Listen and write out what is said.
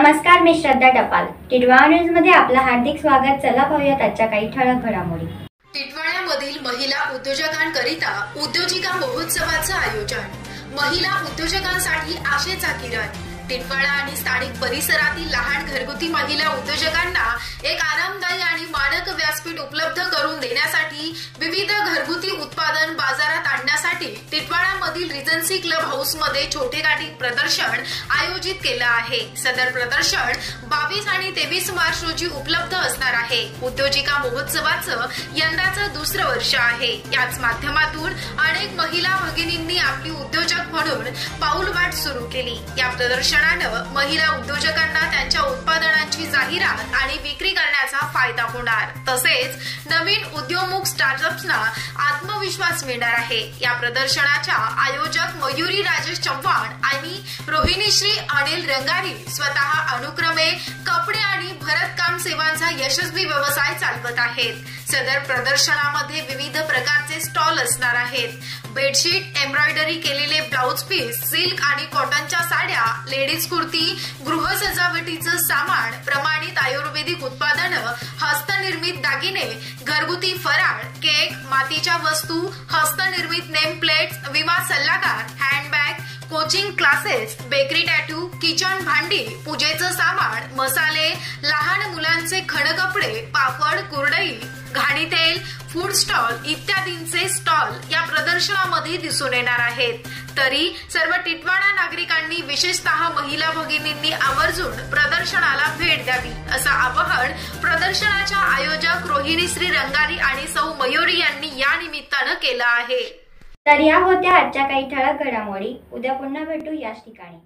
नमस्कार, मी श्रद्धा टपाल. टिटवाळा न्यूज मध्ये आपलं हार्दिक स्वागत. चला पाहूयात आजच्या काही ठळक घडामोडी. टिटवाळ्यामधील महिला उद्योजकांकरिता उद्योजिका महोत्सवाचं आयोजन. महिला उद्योजकांसाठी आशेचा किरण. टिटवाळा आणि स्थानिक परिसरातील लहान घरगुती महिला उद्योजकांना एक आरामदायी आणि मानक व्यासपीठ उपलब्ध करून देण्यासाठी विविध घरगुती उत्पादन बाजारात आणण्यासाठी टिटवाळामधील रिजन्सी क्लब हाऊस मध्ये छोटेखानी प्रदर्शन आयोजित केलं आहे. सदर प्रदर्शन 22 आणि 23 मार्च रोजी उपलब्ध असणार आहे. उद्योजिका महोत्सवाचं यंदाचं दुसरं वर्ष आहे. याच माध्यमातून अनेक महिला भगिनींनी आपली उद्योजक म्हणून पाऊलवाट सुरू केली. या प्रदर्शनानं महिला उद्योजकांना त्यांच्या उत्पादनांची जाहिरात आणि विक्री करण्याचा फायदा होणार. तसेच नवीन उद्योन्मुख स्टार्टअप्सना आत्मविश्वास मिळणार आहे. या प्रदर्शनाच्या आयोजक मयुरी राजेश चव्हाण आणि रोहिणीश्री अनिल रंगारी स्वतः अनुक्रमे कपडे आणि भरतकाम सेवांचा यशस्वी व्यवसाय चालवत आहेत. सदर प्रदर्शनामध्ये विविध प्रकारचे स्टॉल असणार आहेत. बेडशीट, एम्ब्रॉयडरी केलेले ब्लाउज पीस, सिल्क आणि कॉटनच्या साड्या, लेडीज कुर्ती, गृह सजावटीचं सामान, प्रमाणित आयुर्वेदिक उत्पादनं, हस्तनिर्मित दागिने, घरगुती फराळ, केक, मातीच्या वस्तू, हस्तनिर्मित नेम प्लेट्स, विमा सल्लागार, handbag, coaching classes, bakery tattoo, kitchen भांडी, पूजेचं सामान, मसाले, लहान मुलांचे खणकपडे, पापड, कुरडई, घाणी तेल, फूड स्टॉल इत्यादींचे स्टॉल या प्रदर्शनामध्ये दिसून येणार आहेत. तरी सर्व टिटवाळा नागरिकांनी, विशेषतः महिला भगिनींनी आवर्जून प्रदर्शनाला भेट द्यावी असं आवाहन प्रदर्शनाच्या आयोजक रोहिणीश्री रंगारी आणि सौ मयुरी यांनी या निमित्तानं केलं आहे. तर या होत्या आजच्या काही ठळक घडामोडी. उद्या पुन्हा भेटू याच ठिकाणी.